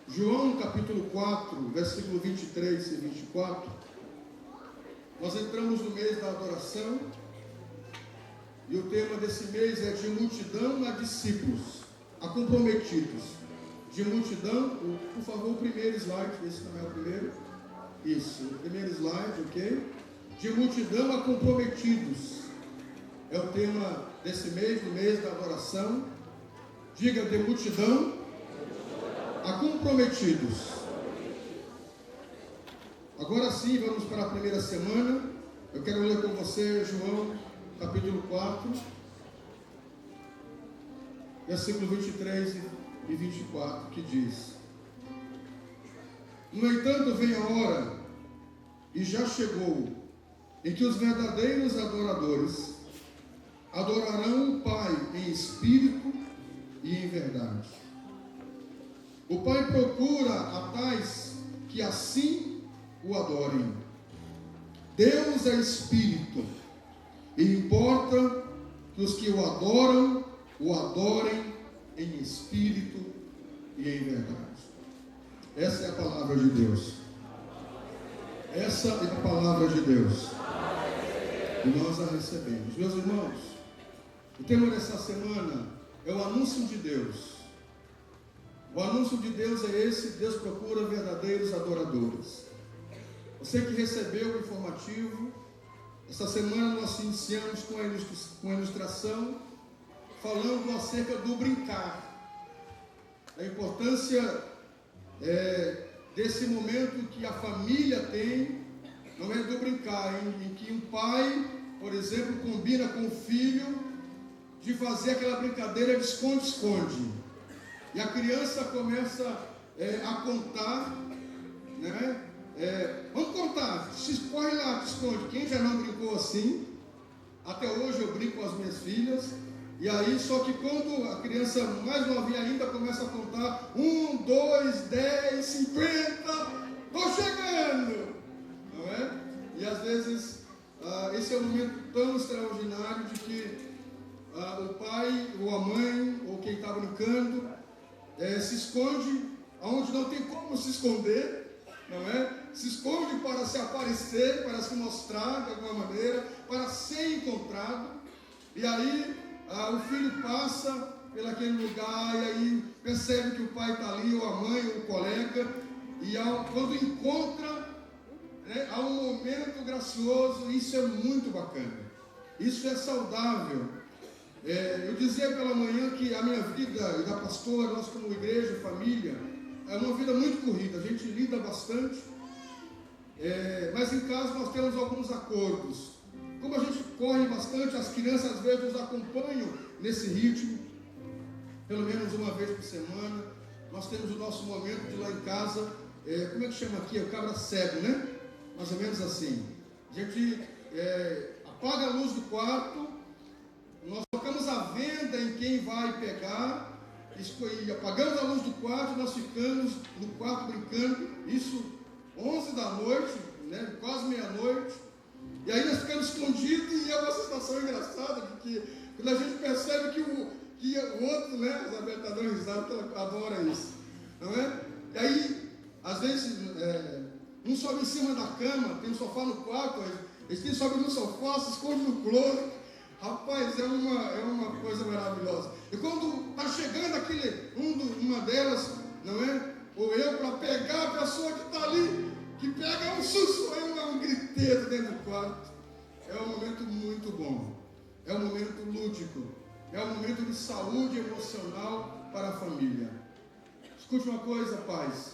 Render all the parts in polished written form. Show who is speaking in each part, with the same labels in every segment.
Speaker 1: João capítulo 4, versículo 23 e 24. Nós entramos no mês da adoração e o tema desse mês é de multidão a discípulos, a comprometidos. De multidão, por favor, o primeiro slide, esse não é o primeiro. Isso, o primeiro slide, ok? De multidão a comprometidos. É o tema desse mês, no mês da adoração. Diga, de multidão a comprometidos. Agora sim, vamos para a primeira semana. Eu quero ler com você João capítulo 4, versículo 23 e 24, que diz: No entanto, vem a hora, e já chegou, em que os verdadeiros adoradores adorarão o Pai em espírito e em verdade. O Pai procura a tais que assim o adorem. Deus é espírito, e importa que os que o adorem em espírito e em verdade. Essa é a palavra de Deus. Essa é a palavra de Deus. E nós a recebemos. Meus irmãos, o tema dessa semana é o anúncio de Deus. O anúncio de Deus é esse: Deus procura verdadeiros adoradores. Você que recebeu o informativo, essa semana nós iniciamos com a ilustração, falando acerca do brincar. A importância desse momento que a família tem, não é do brincar, em que um pai, por exemplo, combina com o filho de fazer aquela brincadeira de esconde-esconde. E a criança começa a contar, né? Vamos contar, corre lá, te esconde. Quem já não brincou assim? Até hoje eu brinco com as minhas filhas. E aí, só que quando a criança mais novinha ainda começa a contar 1, 2, 10, 50, estou chegando, não é? E às vezes esse é um momento tão extraordinário de que o pai ou a mãe ou quem está brincando se esconde aonde não tem como se esconder, não é? Se esconde para se aparecer, para se mostrar de alguma maneira, para ser encontrado. E aí o filho passa pelaquele lugar e aí percebe que o pai está ali, ou a mãe, ou o colega, e quando encontra, há um momento gracioso. Isso é muito bacana, isso é saudável. Eu dizia pela manhã que a minha vida e da pastora, nós como igreja, família, é uma vida muito corrida, a gente lida bastante, mas em casa nós temos alguns acordos. Como a gente corre bastante, as crianças às vezes nos acompanham nesse ritmo, pelo menos uma vez por semana. Nós temos o nosso momento de lá em casa, como é que chama aqui? É o cabra cego, né? Mais ou menos assim. A gente apaga a luz do quarto, nós colocamos a venda em quem vai pegar, e apagamos a luz do quarto, nós ficamos no quarto brincando, isso 11 da noite, né? Quase meia-noite. E aí nós ficamos escondidos, e é uma sensação engraçada, porque quando a gente percebe que o outro, né, Isabel está dando risada, ela adora isso, não é? E aí, às vezes, um sobe em cima da cama, tem um sofá no quarto, eles sobem no sofá, se esconde no closet. Rapaz, é uma coisa maravilhosa. E quando está chegando uma delas, não é? Ou eu, para pegar a pessoa que está ali, que pega um sussurro, um griteiro dentro do quarto. É um momento muito bom. É um momento lúdico. É um momento de saúde emocional para a família. Escute uma coisa, pais.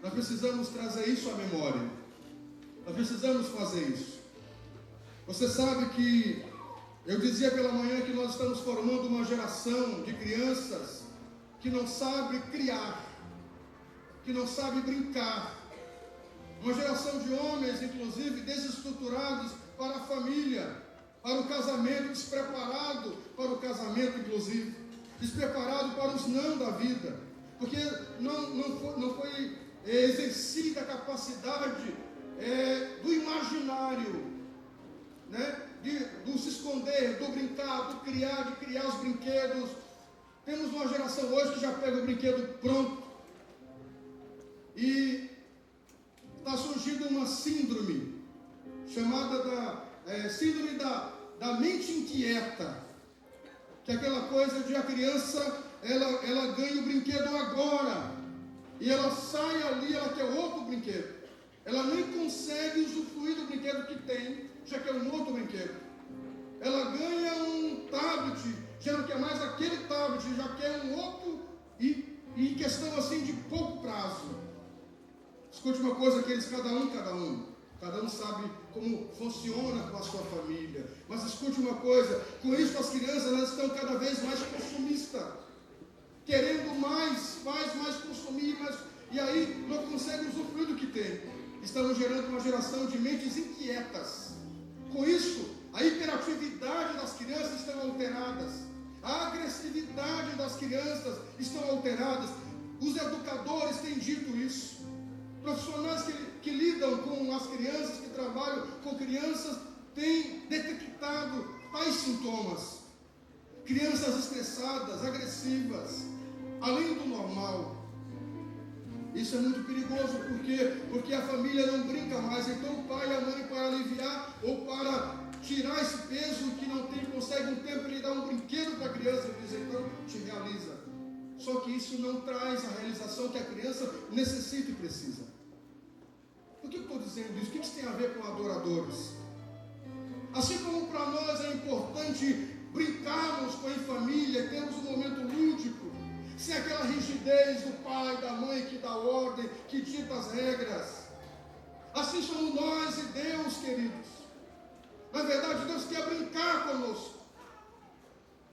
Speaker 1: Nós precisamos trazer isso à memória. Nós precisamos fazer isso. Você sabe que eu dizia pela manhã que nós estamos formando uma geração de crianças que não sabe criar, que não sabe brincar. Uma geração de homens, inclusive, desestruturados para a família, para o casamento, despreparado para o casamento, inclusive, despreparado para os não da vida, porque não foi exercida a capacidade do imaginário, né? Do se esconder, do brincar, de criar os brinquedos. Temos uma geração hoje que já pega o brinquedo pronto, uma síndrome, chamada síndrome da mente inquieta, que é aquela coisa de a criança, ela ganha o brinquedo agora, e ela sai ali, ela quer outro brinquedo, ela nem consegue usufruir do brinquedo que tem, já quer um outro brinquedo. Ela ganha um tablet, já não quer mais aquele tablet, já quer um outro, e em questão assim de pouco prazo. Escute uma coisa, que eles, cada um sabe como funciona com a sua família. Mas escute uma coisa, com isso as crianças, elas estão cada vez mais consumistas, querendo mais consumir, e aí não conseguem usufruir do que tem. Estamos gerando uma geração de mentes inquietas. Com isso, a hiperatividade das crianças estão alteradas, a agressividade das crianças estão alteradas. Os educadores têm dito isso. Profissionais que lidam com as crianças, que trabalham com crianças, têm detectado tais sintomas. Crianças estressadas, agressivas, além do normal. Isso é muito perigoso, porque a família não brinca mais. Então o pai e a mãe, para aliviar ou para tirar esse peso que não consegue um tempo, ele dá um brinquedo para a criança e diz, então te realiza. Só que isso não traz a realização que a criança necessita e precisa. Por que eu estou dizendo isso? O que isso tem a ver com adoradores? Assim como para nós é importante brincarmos com a família, termos um momento lúdico, sem aquela rigidez do pai, da mãe que dá ordem, que dita as regras. Assim somos nós e Deus, queridos. Na verdade, Deus quer brincar conosco.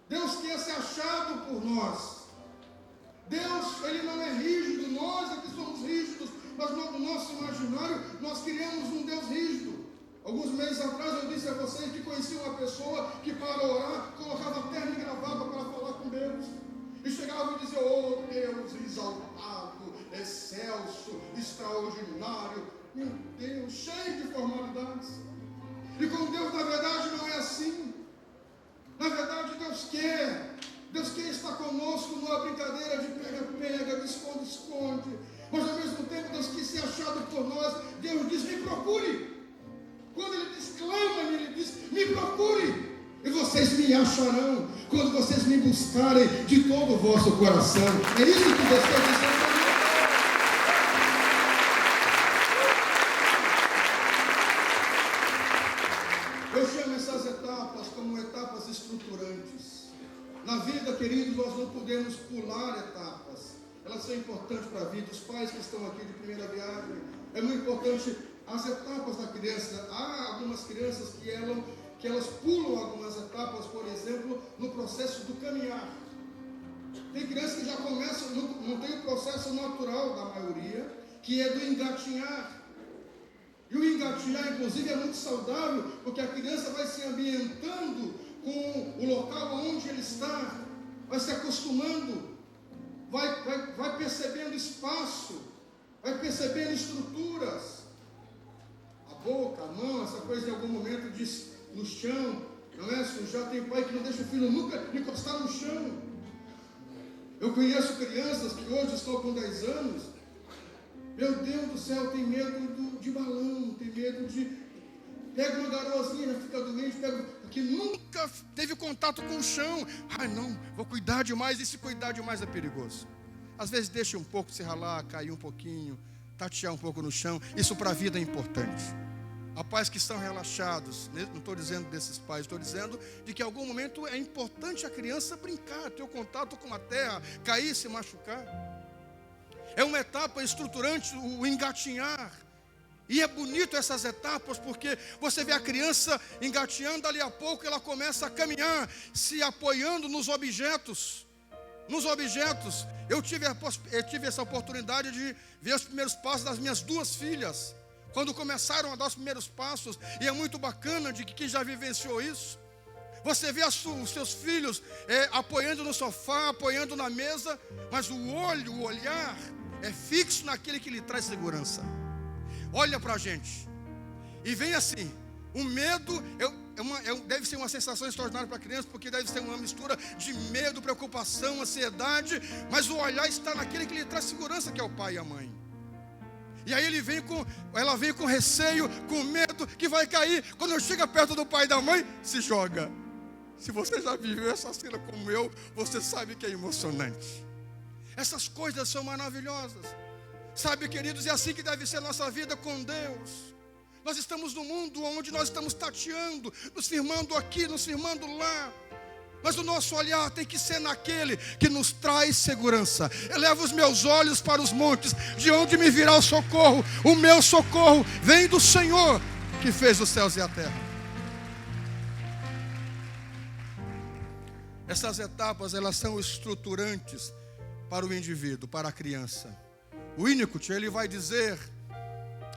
Speaker 1: Deus quer ser achado por nós. Deus, Ele não é rígido, nós é que somos rígidos, mas no nosso imaginário, nós criamos um Deus rígido. Alguns meses atrás eu disse a vocês que conheci uma pessoa que para orar, colocava terno e gravata para falar com Deus. E chegava e dizia, oh Deus exaltado, excelso, extraordinário. Meu Deus, cheio de formalidades. E com Deus, na verdade, não é assim. Na verdade, Deus quer estar conosco numa brincadeira de pega-pega, de esconde-esconde. Mas ao mesmo tempo, Deus quis ser achado por nós. Deus diz, me procure. Quando Ele diz, clama-me, Ele diz, me procure. E vocês me acharão quando vocês me buscarem de todo o vosso coração. É isso que Deus quer dizer. Eu chamo essas etapas como etapas estruturantes. Na vida, queridos, nós não podemos pular etapas. Elas são importantes para a vida. Os pais que estão aqui de primeira viagem, é muito importante as etapas da criança. Há algumas crianças que elas pulam algumas etapas, por exemplo, no processo do caminhar. Tem crianças que já começam, não tem o processo natural da maioria, que é do engatinhar. E o engatinhar, inclusive, é muito saudável, porque a criança vai se ambientando com o local onde ele está, vai se acostumando, vai percebendo espaço, vai percebendo estruturas. A boca, a mão, essa coisa em algum momento diz no chão, não é? Sujar, tem pai que não deixa o filho nunca encostar no chão. Eu conheço crianças que hoje estão com 10 anos, meu Deus do céu, tem medo de balão, tem medo de... Pega uma garoazinha, fica doente, porque nunca teve contato com o chão. Ai não, vou cuidar demais, e se cuidar demais é perigoso. Às vezes deixa um pouco se ralar, cair um pouquinho, tatear um pouco no chão. Isso para a vida é importante. Há pais que estão relaxados, não estou dizendo desses pais, estou dizendo de que em algum momento é importante a criança brincar, ter o contato com a terra, cair, se machucar. É uma etapa estruturante, o engatinhar. E é bonito essas etapas, porque você vê a criança engatinhando, ali a pouco ela começa a caminhar, se apoiando nos objetos. Eu tive essa oportunidade de ver os primeiros passos das minhas 2 filhas, quando começaram a dar os primeiros passos, e é muito bacana de que quem já vivenciou isso. Você vê os seus filhos apoiando no sofá, apoiando na mesa, mas o olhar é fixo naquele que lhe traz segurança. Olha para a gente e vem assim. O medo deve ser uma sensação extraordinária para a criança, porque deve ser uma mistura de medo, preocupação, ansiedade, mas o olhar está naquele que lhe traz segurança, que é o pai e a mãe. E aí ela vem com receio, com medo que vai cair. Quando chega perto do pai e da mãe, se joga. Se você já viveu essa cena como eu, você sabe que é emocionante. Essas coisas são maravilhosas. Sabe, queridos, é assim que deve ser a nossa vida com Deus. Nós estamos num mundo onde nós estamos tateando, nos firmando aqui, nos firmando lá. Mas o nosso olhar tem que ser naquele que nos traz segurança. Eleva os meus olhos para os montes, de onde me virá o socorro. O meu socorro vem do Senhor, que fez os céus e a terra. Essas etapas, elas são estruturantes para o indivíduo, para a criança. O Winnicott, ele vai dizer,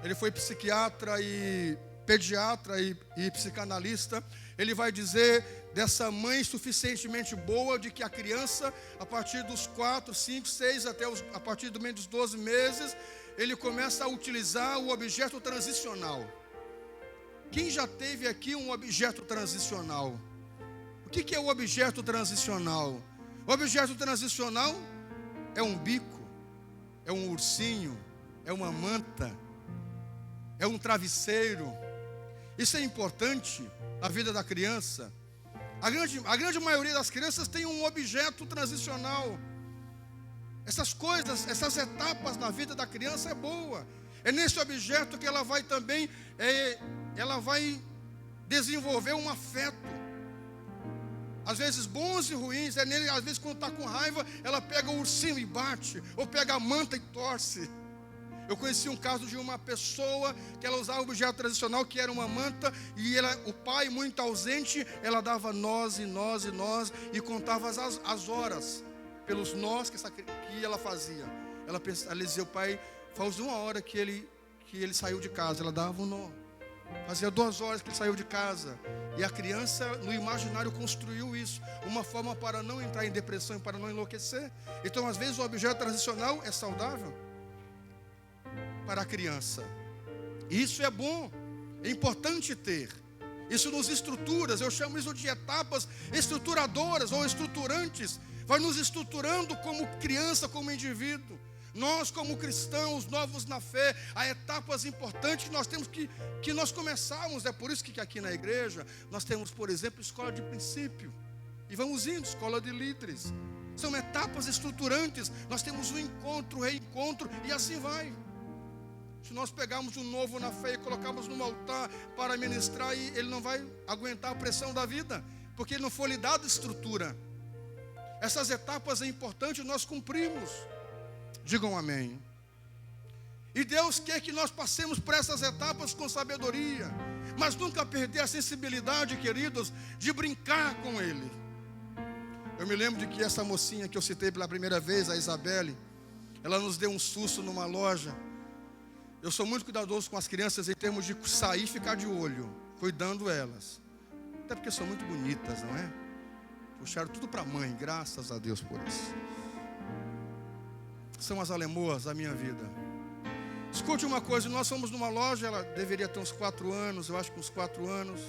Speaker 1: ele foi psiquiatra e pediatra e psicanalista, ele vai dizer dessa mãe suficientemente boa de que a criança, a partir dos 4, 5, 6, a partir do meio dos 12 meses, ele começa a utilizar o objeto transicional. Quem já teve aqui um objeto transicional? O que é o objeto transicional? O objeto transicional é um bico, é um ursinho, é uma manta, é um travesseiro. Isso é importante na vida da criança. A grande maioria das crianças tem um objeto transicional. Essas coisas, essas etapas na vida da criança é boa. É nesse objeto que ela vai também, ela vai desenvolver um afeto. Às vezes bons e ruins, é nele, às vezes quando está com raiva, ela pega o ursinho e bate, ou pega a manta e torce. Eu conheci um caso de uma pessoa que ela usava um objeto tradicional que era uma manta, e o pai muito ausente, ela dava nós e contava as horas pelos nós que ela fazia. Ela dizia, o pai, faz 1 hora que ele saiu de casa, ela dava um nó. Fazia 2 horas que ele saiu de casa. E a criança no imaginário construiu isso, uma forma para não entrar em depressão e para não enlouquecer. Então às vezes o objeto tradicional é saudável para a criança. Isso é bom, é importante ter. Isso nos estrutura, eu chamo isso de etapas estruturadoras ou estruturantes. Vai nos estruturando como criança, como indivíduo. Nós como cristãos, novos na fé, há etapas importantes que nós temos que nós começarmos. É por isso que aqui na igreja nós temos, por exemplo, escola de princípio. E vamos indo, escola de líderes. São etapas estruturantes. Nós temos um encontro, reencontro e assim vai. Se nós pegarmos um novo na fé e colocarmos no altar para ministrar, ele não vai aguentar a pressão da vida, porque ele não foi lhe dado estrutura. Essas etapas é importante nós cumprirmos. Digam amém. E Deus quer que nós passemos por essas etapas com sabedoria, mas nunca perder a sensibilidade, queridos, de brincar com Ele. Eu me lembro de que essa mocinha que eu citei pela primeira vez, a Isabelle, ela nos deu um susto numa loja. Eu sou muito cuidadoso com as crianças em termos de sair e ficar de olho, cuidando elas. Até porque são muito bonitas, não é? Puxaram tudo para a mãe, graças a Deus por isso. São as alemoas da minha vida. Escute uma coisa, nós fomos numa loja, ela deveria ter uns 4 anos, eu acho que uns 4 anos.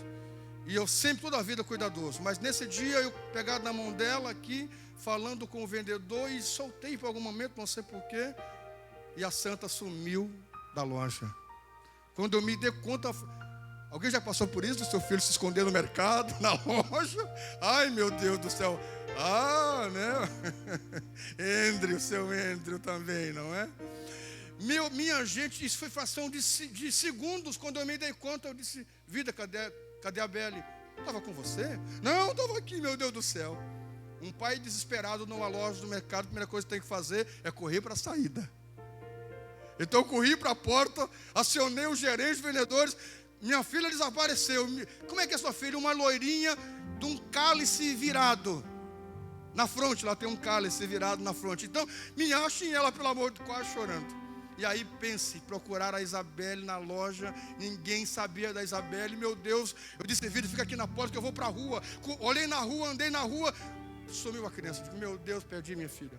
Speaker 1: E eu sempre, toda a vida, cuidadoso. Mas nesse dia, eu pegado na mão dela aqui, falando com o vendedor, e soltei por algum momento, não sei porquê. E a santa sumiu da loja. Quando eu me dei conta, alguém já passou por isso? Do seu filho se esconder no mercado, na loja? Ai, meu Deus do céu. Ah, né? Andrew, seu Andrew também, não é? Minha gente, isso foi fração de segundos. Quando eu me dei conta, eu disse, vida, cadê a Belle? Estava com você? Não, estava aqui, meu Deus do céu. Um pai desesperado numa loja do mercado, a primeira coisa que tem que fazer é correr para a saída. Então eu corri para a porta, acionei os gerentes, os vendedores. Minha filha desapareceu. Como é que é sua filha? Uma loirinha de um cálice virado na fronte, lá tem um cálice virado na fronte. Então, me achem ela, pelo amor de Deus, quase chorando. E aí, pense, procurar a Isabelle na loja, ninguém sabia da Isabelle, meu Deus. Eu disse, vida, fica aqui na porta que eu vou para a rua. Olhei na rua, andei na rua, sumiu a criança. Eu digo, meu Deus, perdi minha filha.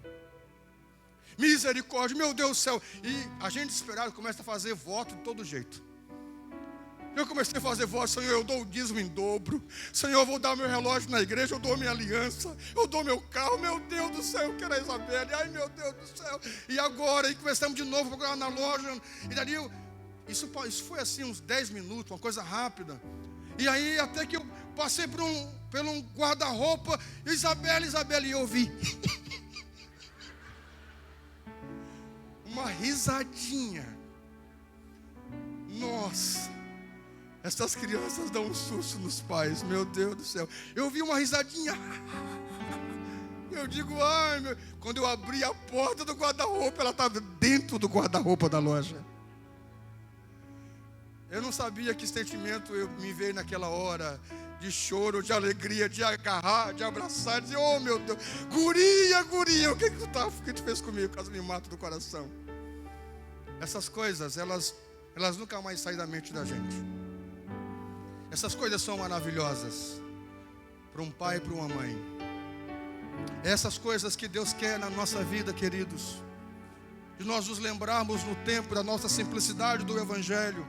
Speaker 1: Misericórdia, meu Deus do céu. E a gente desesperado começa a fazer voto de todo jeito. Eu comecei a fazer voz: Senhor, eu dou o dízimo em dobro. Senhor, eu vou dar meu relógio na igreja, eu dou minha aliança, eu dou meu carro. Meu Deus do céu, eu quero a Isabelle. Ai, meu Deus do céu. E agora? E começamos de novo a procurar na loja. E dali, isso foi assim uns 10 minutos, uma coisa rápida. E aí até que eu passei por um guarda-roupa. Isabelle, e eu ouvi uma risadinha. Nossa, essas crianças dão um susto nos pais, meu Deus do céu. Eu ouvi uma risadinha. Eu digo: ai, meu. Quando eu abri a porta do guarda-roupa, ela estava dentro do guarda-roupa da loja. Eu não sabia que sentimento me veio naquela hora, de choro, de alegria, de agarrar, de abraçar, de dizer: oh meu Deus, guria, o que tu fez comigo? Quase me mata do coração. Essas coisas, elas nunca mais saem da mente da gente. Essas coisas são maravilhosas para um pai e para uma mãe. Essas coisas que Deus quer na nossa vida, queridos, de nós nos lembrarmos no tempo da nossa simplicidade do Evangelho,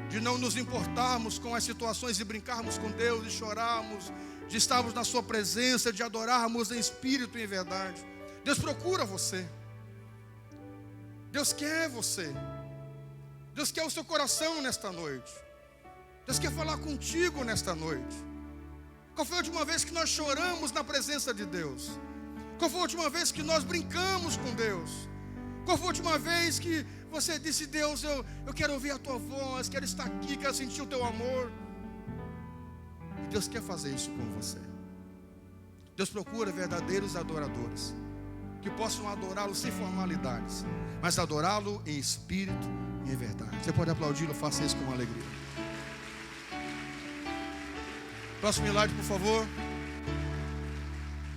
Speaker 1: de não nos importarmos com as situações e brincarmos com Deus e chorarmos, de estarmos na sua presença, de adorarmos em espírito e em verdade. Deus procura você. Deus quer você. Deus quer o seu coração nesta noite. Deus quer falar contigo nesta noite. Qual foi a última vez que nós choramos na presença de Deus? Qual foi a última vez que nós brincamos com Deus? Qual foi a última vez que você disse: Deus, eu quero ouvir a tua voz, quero estar aqui, quero sentir o teu amor? E Deus quer fazer isso com você. Deus procura verdadeiros adoradores, que possam adorá-lo sem formalidades, mas adorá-lo em espírito e em verdade. Você pode aplaudi-lo, faça isso com alegria. Próximo slide, por favor.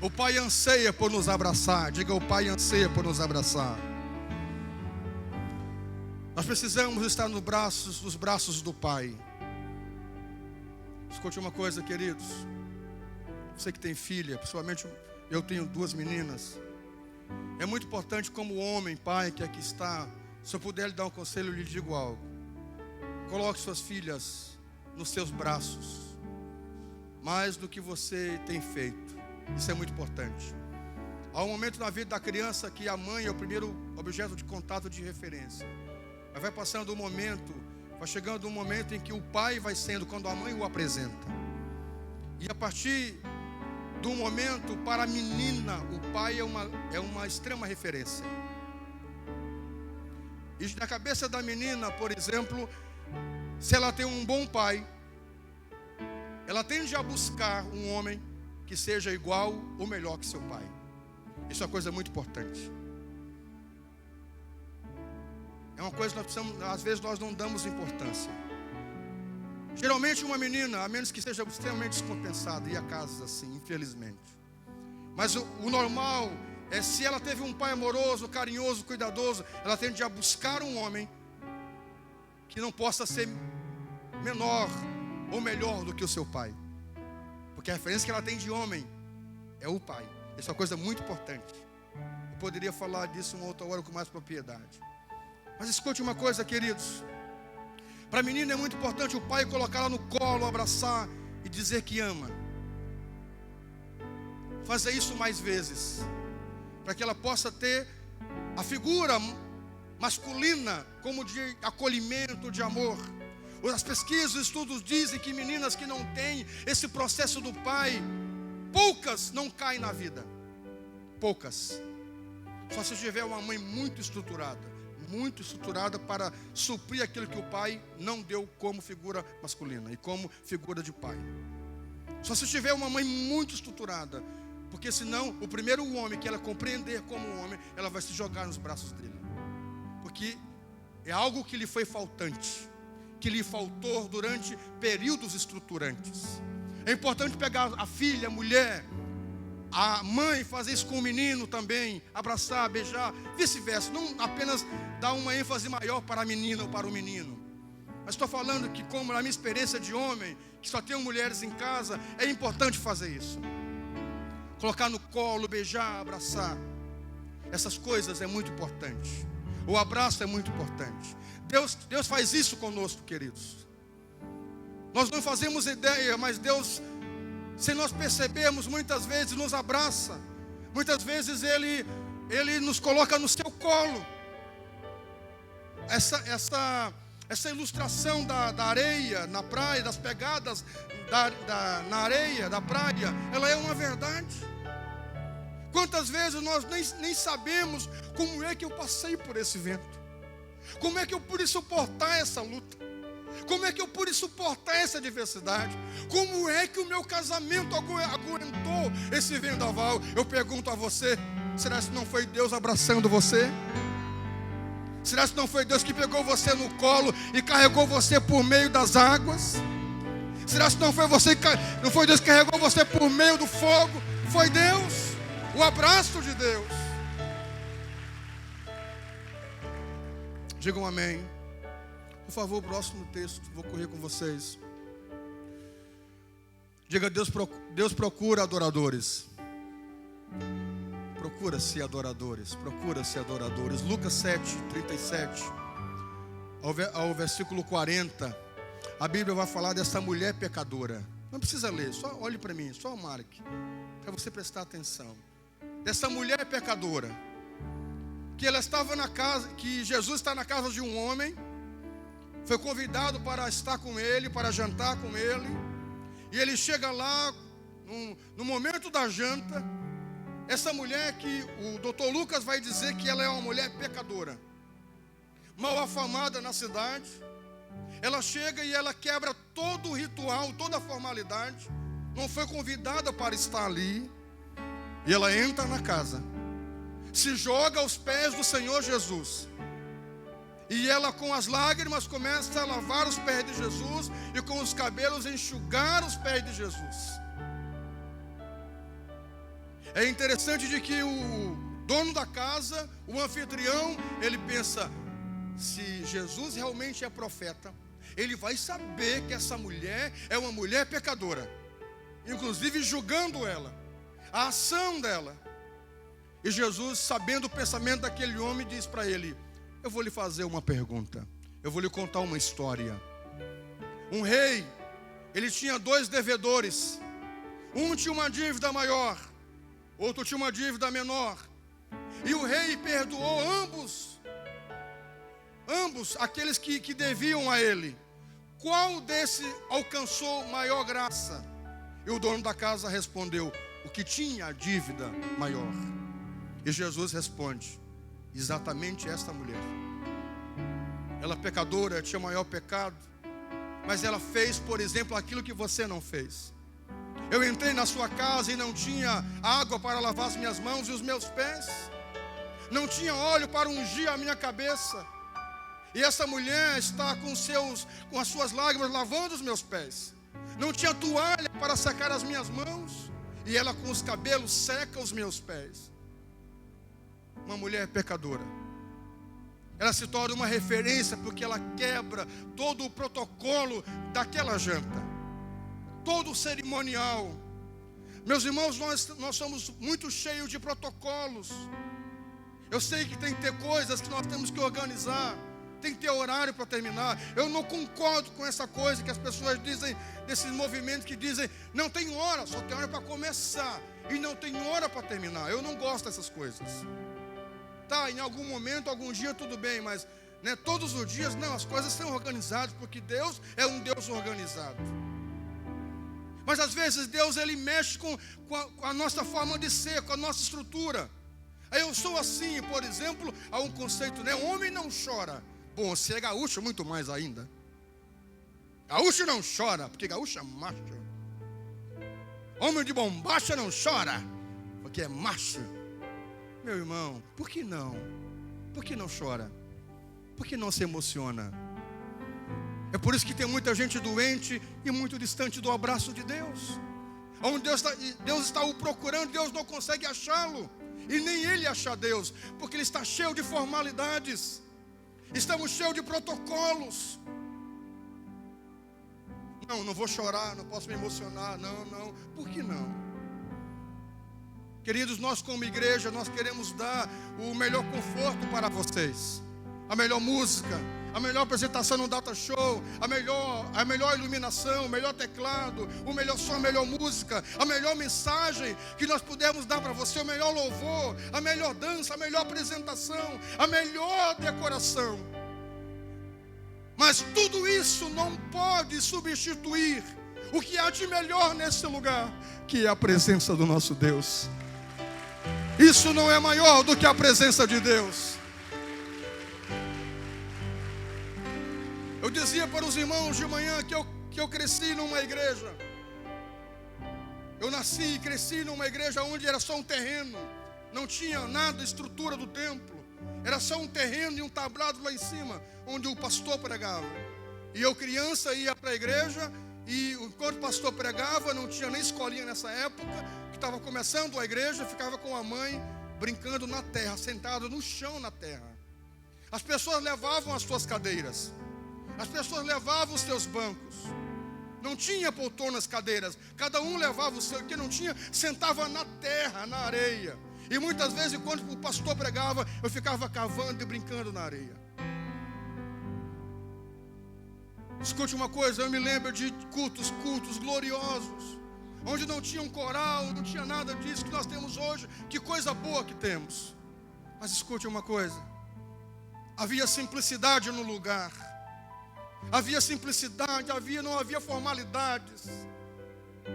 Speaker 1: O Pai anseia por nos abraçar. Diga: o Pai anseia por nos abraçar. Nós precisamos estar nos braços do Pai. Escute uma coisa, queridos. Você que tem filha, principalmente eu tenho 2 meninas. É muito importante, como homem, pai que aqui está, se eu puder lhe dar um conselho, eu lhe digo algo. Coloque suas filhas nos seus braços, mais do que você tem feito. Isso é muito importante. Há um momento na vida da criança que a mãe é o primeiro objeto de contato, de referência. Mas vai passando um momento, vai chegando um momento em que o pai vai sendo, quando a mãe o apresenta. E a partir do momento, para a menina, o pai é uma extrema referência. E na cabeça da menina, por exemplo, se ela tem um bom pai, ela tende a buscar um homem que seja igual ou melhor que seu pai. Isso é uma coisa muito importante. É uma coisa que nós precisamos, às vezes nós não damos importância. Geralmente uma menina, a menos que seja extremamente descompensada, ia a casas assim, infelizmente. Mas o normal é, se ela teve um pai amoroso, carinhoso, cuidadoso, ela tende a buscar um homem que não possa ser menor ou melhor do que o seu pai. Porque a referência que ela tem de homem é o pai. Isso é uma coisa muito importante. Eu poderia falar disso uma outra hora com mais propriedade. Mas escute uma coisa, queridos. Para a menina é muito importante o pai colocar ela no colo, abraçar e dizer que ama. Fazer isso mais vezes, para que ela possa ter a figura masculina como de acolhimento, de amor. As pesquisas, os estudos dizem que meninas que não têm esse processo do pai, poucas não caem na vida. Poucas. Só se tiver uma mãe muito estruturada para suprir aquilo que o pai não deu como figura masculina e como figura de pai. Só se tiver uma mãe muito estruturada, porque senão o primeiro homem que ela compreender como homem, ela vai se jogar nos braços dele, porque é algo que lhe foi faltante, que lhe faltou durante períodos estruturantes. É importante pegar a filha, a mulher, a mãe, fazer isso com o menino também, abraçar, beijar, vice-versa. Não apenas dar uma ênfase maior para a menina ou para o menino. Mas estou falando que, como na minha experiência de homem, que só tenho mulheres em casa, é importante fazer isso. Colocar no colo, beijar, abraçar. Essas coisas é muito importante. O abraço é muito importante. Deus faz isso conosco, queridos.
Speaker 2: Nós não fazemos ideia, mas Deus, sem nós percebermos, muitas vezes nos abraça. Muitas vezes Ele nos coloca no seu colo. Essa ilustração da areia na praia, das pegadas na areia da praia, ela é uma verdade. Quantas vezes nós nem sabemos como é que eu passei por esse vento, como é que eu pude suportar essa luta, como é que eu pude suportar essa adversidade, como é que o meu casamento aguentou esse vendaval. Eu pergunto a você: será que não foi Deus abraçando você? Será que não foi Deus que pegou você no colo e carregou você por meio das águas? Será que não foi Deus que carregou você por meio do fogo? Foi Deus, o abraço de Deus. Digam amém. Por favor, próximo texto, vou correr com vocês. Diga: Deus procura adoradores. Procura-se adoradores, procura-se adoradores. Lucas 7, 37 ao versículo 40, a Bíblia vai falar dessa mulher pecadora. Não precisa ler, só olhe para mim, só marque, para você prestar atenção. Dessa mulher pecadora, que ela estava na casa, que Jesus está na casa de um homem, foi convidado para estar com ele, para jantar com ele, e ele chega lá, no momento da janta. Essa mulher que o doutor Lucas vai dizer que ela é uma mulher pecadora, mal afamada na cidade. Ela chega e ela quebra todo o ritual, toda a formalidade. Não foi convidada para estar ali. E ela entra na casa, se joga aos pés do Senhor Jesus. E ela, com as lágrimas, começa a lavar os pés de Jesus e com os cabelos enxugar os pés de Jesus. É interessante de que o dono da casa, o anfitrião, ele pensa: se Jesus realmente é profeta, ele vai saber que essa mulher é uma mulher pecadora, inclusive julgando ela, a ação dela. E Jesus, sabendo o pensamento daquele homem, diz para ele: eu vou lhe fazer uma pergunta, eu vou lhe contar uma história. Um rei, ele tinha 2 devedores. Um tinha uma dívida maior, outro tinha uma dívida menor. E o rei perdoou ambos aqueles que deviam a ele. Qual desse alcançou maior graça? E o dono da casa respondeu: o que tinha a dívida maior. E Jesus responde: exatamente esta mulher. Ela pecadora, tinha maior pecado, mas ela fez, por exemplo, aquilo que você não fez. Eu entrei na sua casa e não tinha água para lavar as minhas mãos e os meus pés. Não tinha óleo para ungir a minha cabeça. E essa mulher está com as suas lágrimas lavando os meus pés. Não tinha toalha para secar as minhas mãos. E ela, com os cabelos, seca os meus pés. Uma mulher pecadora. Ela se torna uma referência porque ela quebra todo o protocolo daquela janta, todo o cerimonial. Meus irmãos, nós somos muito cheios de protocolos. Eu sei que tem que ter coisas que nós temos que organizar, tem que ter horário para terminar. Eu não concordo com essa coisa que as pessoas dizem, desses movimentos que dizem: não tem hora, só tem hora para começar e não tem hora para terminar. Eu não gosto dessas coisas. Tá, em algum momento, algum dia tudo bem, mas todos os dias não, as coisas são organizadas, porque Deus é um Deus organizado. Mas às vezes Deus, ele mexe com a nossa forma de ser, com a nossa estrutura. Aí eu sou assim, por exemplo, há um conceito, homem não chora. Bom, se é gaúcho, muito mais ainda. Gaúcho não chora, porque gaúcho é macho. Homem de bombacha não chora, porque é macho. Meu irmão, por que não? Por que não chora? Por que não se emociona? É por isso que tem muita gente doente e muito distante do abraço de Deus. Onde Deus está o procurando, Deus não consegue achá-lo. E nem ele acha Deus, porque ele está cheio de formalidades. Estamos cheios de protocolos. Não vou chorar, não posso me emocionar. Não, por que não? Queridos, nós como igreja, nós queremos dar o melhor conforto para vocês. a melhor música, a melhor apresentação no data show, a melhor iluminação, o melhor teclado, o melhor som, a melhor música, a melhor mensagem que nós pudermos dar para você, o melhor louvor, a melhor dança, a melhor apresentação, a melhor decoração. Mas tudo isso não pode substituir o que há de melhor nesse lugar, que é a presença do nosso Deus. Isso não é maior do que a presença de Deus. Eu dizia para os irmãos de manhã que eu cresci numa igreja. Eu nasci e cresci numa igreja onde era só um terreno. Não tinha nada, estrutura do templo. Era só um terreno e um tablado lá em cima, onde o pastor pregava. E eu, criança, ia para a igreja. E enquanto o pastor pregava, não tinha nem escolinha nessa época, que estava começando a igreja, ficava com a mãe brincando na terra, sentado no chão na terra. As pessoas levavam as suas cadeiras. As pessoas levavam os seus bancos. Não tinha poltronas, cadeiras. Cada um levava o seu. Quem não tinha, sentava na terra, na areia. E muitas vezes, enquanto o pastor pregava, eu ficava cavando e brincando na areia. Escute uma coisa, eu me lembro de cultos gloriosos, onde não tinha um coral, não tinha nada disso que nós temos hoje. Que coisa boa que temos. Mas escute uma coisa, havia simplicidade no lugar. Havia simplicidade, não havia formalidades.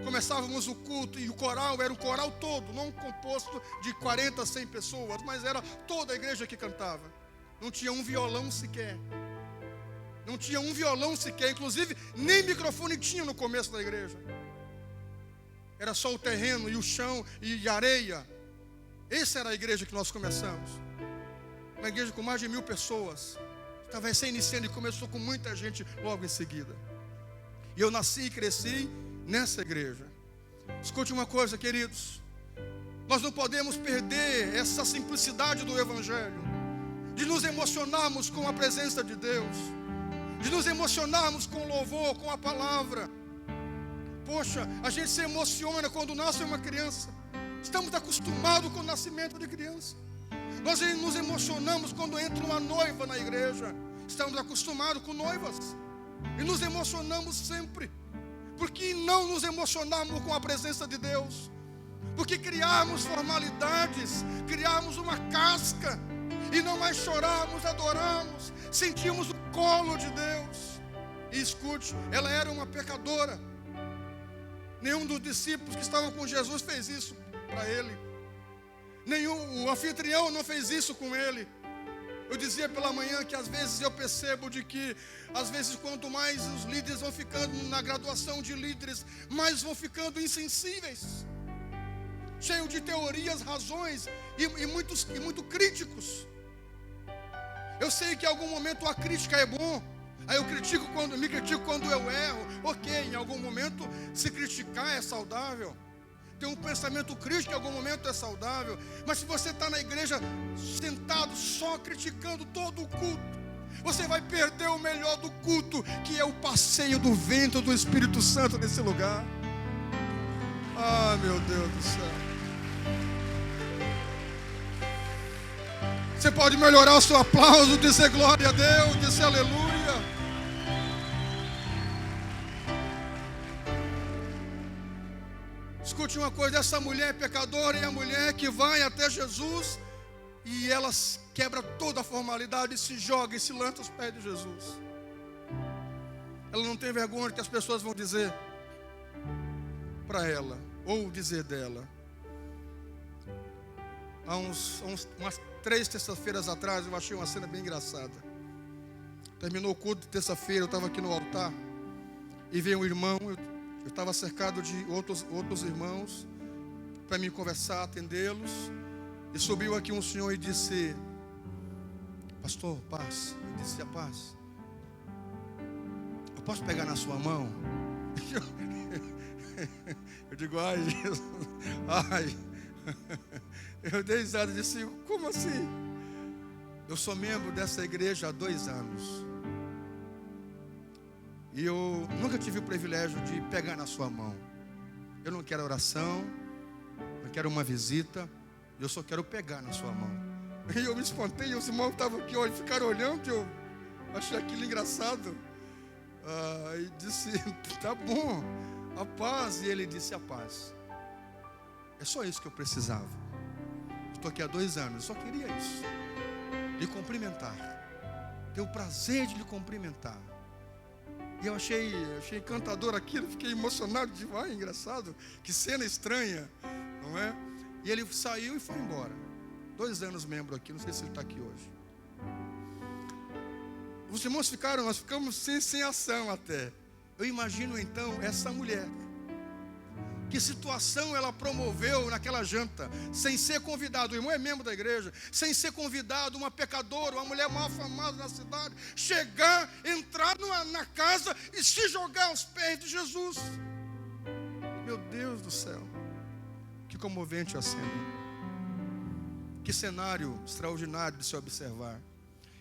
Speaker 2: Começávamos o culto e o coral era um coral todo, não composto de 40, 100 pessoas, mas era toda a igreja que cantava. Não tinha um violão sequer. Não tinha um violão sequer, inclusive nem microfone tinha no começo da igreja. Era só o terreno e o chão e areia. Essa era a igreja que nós começamos. Uma igreja com mais de 1000 pessoas. Estava recém-iniciando e começou com muita gente logo em seguida. E eu nasci e cresci nessa igreja. Escute uma coisa, queridos. Nós não podemos perder essa simplicidade do Evangelho. De nos emocionarmos com a presença de Deus. De nos emocionarmos com o louvor, com a palavra. Poxa, a gente se emociona quando nasce uma criança. Estamos acostumados com o nascimento de criança. Nós nos emocionamos quando entra uma noiva na igreja. Estamos acostumados com noivas. E nos emocionamos sempre. Por que não nos emocionarmos com a presença de Deus? Porque criarmos formalidades, criarmos uma casca, e não mais chorarmos, adorarmos, sentimos o colo de Deus. E escute, ela era uma pecadora. Nenhum dos discípulos que estavam com Jesus fez isso para ele. O anfitrião não fez isso com ele. Eu dizia pela manhã que às vezes eu percebo de que às vezes quanto mais os líderes vão ficando na graduação de líderes, mais vão ficando insensíveis, cheios de teorias, razões e muito críticos. Eu sei que em algum momento a crítica é bom. Aí eu me critico quando eu erro. Ok, em algum momento se criticar é saudável. Ter um pensamento crítico em algum momento é saudável. Mas se você está na igreja sentado só criticando todo o culto, você vai perder o melhor do culto, que é o passeio do vento do Espírito Santo nesse lugar. Ah, meu Deus do céu. Você pode melhorar o seu aplauso, dizer glória a Deus, dizer aleluia. Escute uma coisa, essa mulher é pecadora e a mulher que vai até Jesus e ela quebra toda a formalidade e se joga e se lança aos pés de Jesus. Ela não tem vergonha do que as pessoas vão dizer para ela ou dizer dela. Há umas 3 terças-feiras atrás eu achei uma cena bem engraçada. Terminou o culto de terça-feira, eu estava aqui no altar e veio um irmão. Eu estava cercado de outros irmãos para me conversar, atendê-los. E subiu aqui um senhor e disse: pastor, paz. Eu disse: a paz. Eu posso pegar na sua mão? Eu digo: ai, Jesus, ai. Eu dei risada e disse: como assim? Eu sou membro dessa igreja há 2 anos. E eu nunca tive o privilégio de pegar na sua mão. Eu não quero oração, não quero uma visita, eu só quero pegar na sua mão. E eu me espantei, e os irmãos estavam aqui, ficaram olhando, eu achei aquilo engraçado. E disse, tá bom, a paz. E ele disse, a paz. É só isso que eu precisava. Estou aqui há 2 anos, eu só queria isso. Lhe cumprimentar. Ter o prazer de lhe cumprimentar. E eu achei encantador aquilo, fiquei emocionado demais, engraçado. Que cena estranha, não é? E ele saiu e foi embora. 2 anos membro aqui, não sei se ele está aqui hoje. Os irmãos nós ficamos sem ação até. Eu imagino então essa mulher. Que situação ela promoveu naquela janta, sem ser convidado. O irmão é membro da igreja, sem ser convidado, uma pecadora, uma mulher mal afamada na cidade, chegar, entrar na casa e se jogar aos pés de Jesus. Meu Deus do céu, que comovente a cena. Que cenário extraordinário de se observar.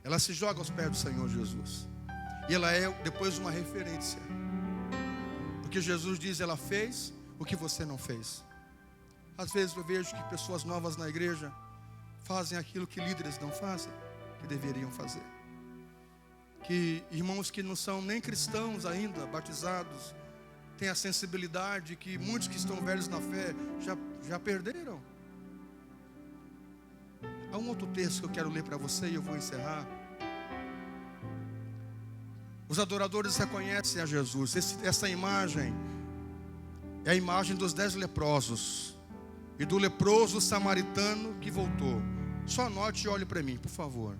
Speaker 2: Ela se joga aos pés do Senhor Jesus. E ela é depois uma referência. Porque Jesus diz, ela fez o que você não fez. Às vezes eu vejo que pessoas novas na igreja fazem aquilo que líderes não fazem, que deveriam fazer. Que irmãos que não são nem cristãos ainda, batizados, têm a sensibilidade que muitos que estão velhos na fé já perderam. Há um outro texto que eu quero ler para você e eu vou encerrar. Os adoradores reconhecem a Jesus. Essa imagem é a imagem dos 10 leprosos e do leproso samaritano que voltou. Só anote e olhe para mim, por favor.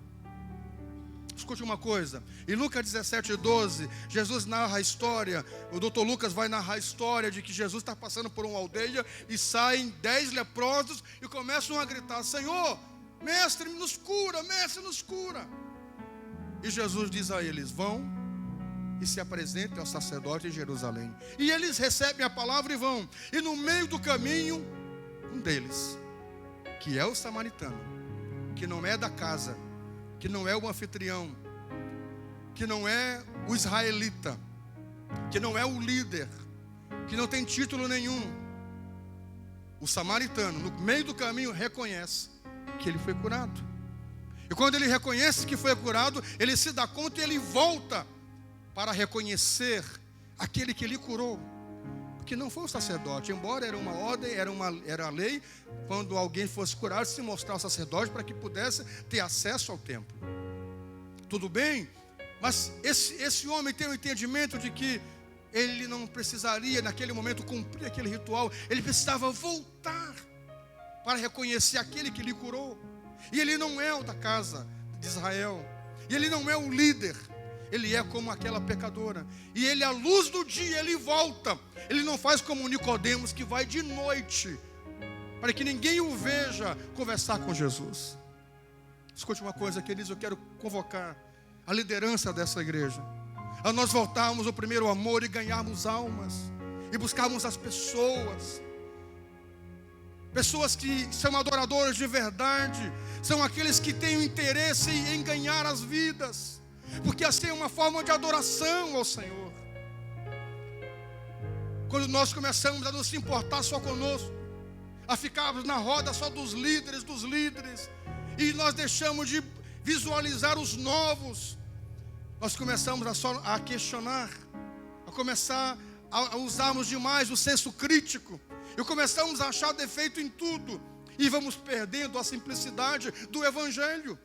Speaker 2: Escute uma coisa. Em Lucas 17:12, Jesus narra a história. O doutor Lucas vai narrar a história de que Jesus está passando por uma aldeia e saem 10 leprosos e começam a gritar: Senhor, mestre, nos cura, mestre, nos cura. E Jesus diz a eles: vão e se apresentem ao sacerdote em Jerusalém. E eles recebem a palavra e vão. E no meio do caminho, um deles, que é o samaritano, que não é da casa, que não é o anfitrião, que não é o israelita, que não é o líder, que não tem título nenhum, o samaritano, no meio do caminho, reconhece que ele foi curado. E quando ele reconhece que foi curado, ele se dá conta e ele volta para reconhecer aquele que lhe curou. Porque não foi o sacerdote, embora era uma ordem, era a lei, quando alguém fosse curado, se mostrar ao sacerdote para que pudesse ter acesso ao templo. Tudo bem? Mas esse homem tem o entendimento de que ele não precisaria naquele momento cumprir aquele ritual, ele precisava voltar para reconhecer aquele que lhe curou. E ele não é o da casa de Israel, e ele não é o líder, ele é como aquela pecadora. E ele, à luz do dia, ele volta. Ele não faz como Nicodemos, que vai de noite, para que ninguém o veja conversar com Jesus. Escute uma coisa, queridos, eu quero convocar a liderança dessa igreja a nós voltarmos ao primeiro amor e ganharmos almas, e buscarmos as pessoas. Pessoas que são adoradores de verdade, são aqueles que têm o interesse em ganhar as vidas, porque assim é uma forma de adoração ao Senhor. Quando nós começamos a nos importar só conosco, a ficarmos na roda só dos líderes, e nós deixamos de visualizar os novos, nós começamos a questionar, a começar a usarmos demais o senso crítico, e começamos a achar defeito em tudo, e vamos perdendo a simplicidade do Evangelho.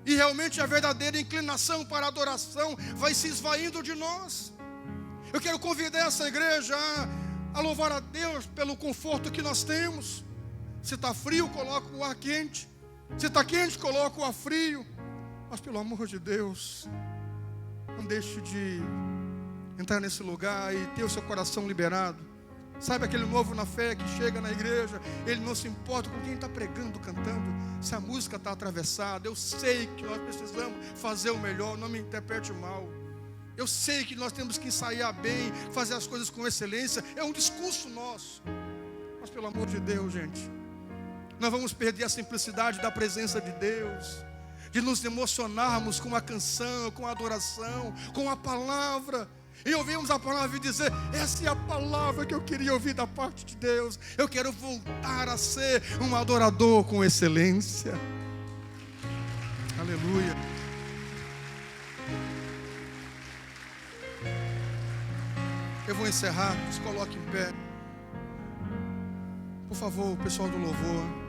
Speaker 2: E realmente a verdadeira inclinação para a adoração vai se esvaindo de nós. Eu quero convidar essa igreja a louvar a Deus pelo conforto que nós temos. Se está frio, coloca o ar quente. Se está quente, coloca o ar frio. Mas pelo amor de Deus, não deixe de entrar nesse lugar e ter o seu coração liberado. Sabe aquele novo na fé que chega na igreja, ele não se importa com quem está pregando, cantando, se a música está atravessada. Eu sei que nós precisamos fazer o melhor, não me interprete mal. Eu sei que nós temos que ensaiar bem, fazer as coisas com excelência, é um discurso nosso. Mas pelo amor de Deus, gente, nós vamos perder a simplicidade da presença de Deus, de nos emocionarmos com a canção, com a adoração, com a palavra. E ouvimos a palavra e dizer: essa é a palavra que eu queria ouvir da parte de Deus. Eu quero voltar a ser um adorador com excelência. Aleluia. Eu vou encerrar. Se coloque em pé. Por favor, o pessoal do louvor.